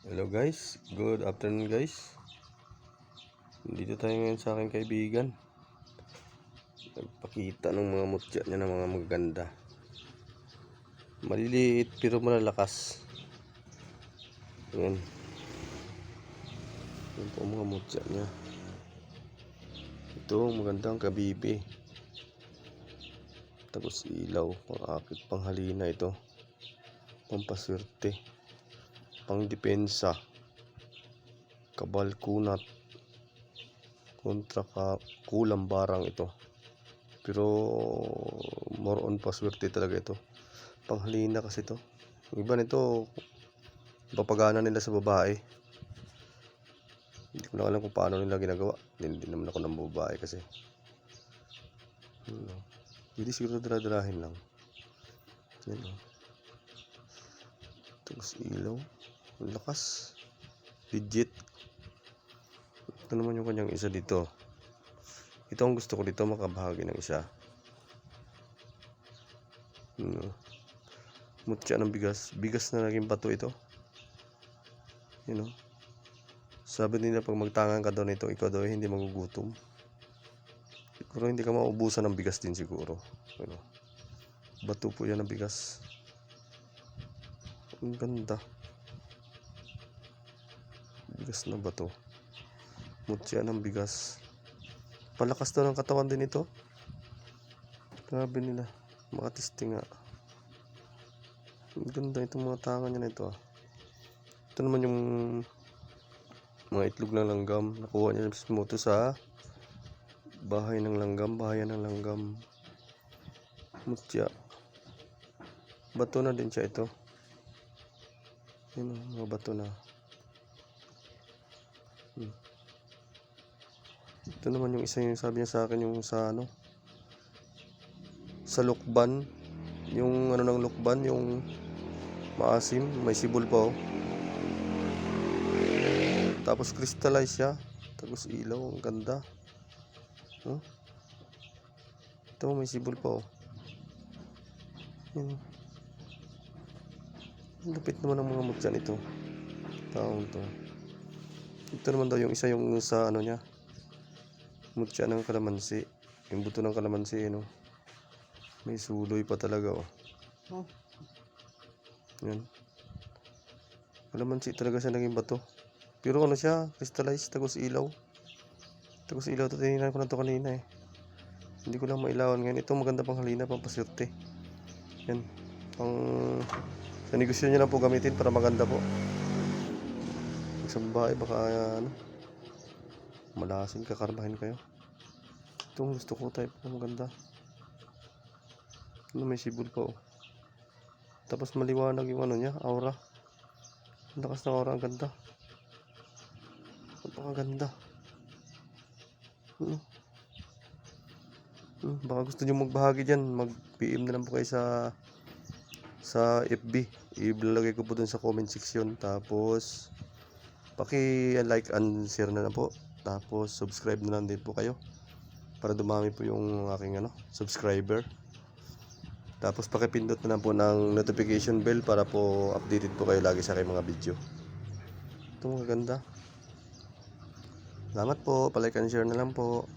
Hello guys, good afternoon guys. Dito tayo ngayon sa aking kaibigan. Nagpakita ng mga mutya niya ng mga magaganda. Maliliit pero malalakas. Ayan. Ayan po mga mutya niya. Ito magandang kabibi. Tapos ilaw, pang-akit, panghalina ito. Pampaswerte. Pangdepensa. Kabalkunat. Kontra kulang barang ito. Pero more on paswerte talaga ito. Panghalina kasi ito. Yung iba nito papagana nila sa babae. Hindi ko na alam kung paano nila ginagawa. Hindi naman ako ng babae kasi. Hindi siguro dala-dalahin lang. Yan o. Tapos ilaw. Ang lakas. Legit. Ito naman yung kanyang isa dito. Ito ang gusto ko dito, makabahagi ng isa. Mutya ng bigas. Bigas na naging bato ito. You know. Sabi nila pag magtangan ka daw nito, ikaw daw hindi magugutom. Siguro hindi ka maubusan ng bigas din siguro. You know. Bato po yan ng bigas. Ang ganda. Bigas na bato. Mutya ng bigas. Palakas daw ng katawan din ito. Grabe nila. Makatesting nga. Ang ganda itong mga tangan niya na ito. Ito naman yung mga itlog ng langgam. Nakuha niya mismo ito sa bahay ng langgam. Bahayan ng langgam. Mutya. Bato na din siya ito. Yun, mga bato na. Ito naman yung isa yung sabi niya sa akin, yung sa ano, sa lukban, yung ano ng lukban, yung maasim, may sibol pa oh. Tapos crystallize siya, tapos ilaw, ang ganda. Ito may sibol pa oh. Yun. Lupit naman ang mga mutya nito. Taong to. Ito naman daw yung isa yung sa ano niya, mutya ng kalamansi. Yung buto ng kalamansi, no? May suloy pa talaga, oh. Yan. Kalamansi talaga siya naging bato. Pero ano siya, crystallized, tagos ilaw. Tagos ilaw, ito tininan ko na ito kanina eh. Hindi ko lang mailawan ngayon. Ito maganda pang halina, pang paswerte. Yan. Pang sa negosyo nyo lang po gamitin para maganda po. Sa babae, baka ano, malasin, kakarmahin kayo. Itong gusto ko type na maganda. Ano, may sibol pa oh. Tapos maliwanag yung ano niya, aura. Ang lakas ng aura, ang ganda. Napakaganda. Baka gusto nyo magbahagi dyan, mag-PM na lang po kayo sa FB. Ilalagay ko po dun sa comment section. Tapos paki-like and share na lang po. Tapos subscribe na lang din po kayo para dumami po yung aking subscriber. Tapos pakipindot na lang po ng notification bell para po updated po kayo lagi sa aking mga video. Ito maganda. Salamat po, palike and share na lang po.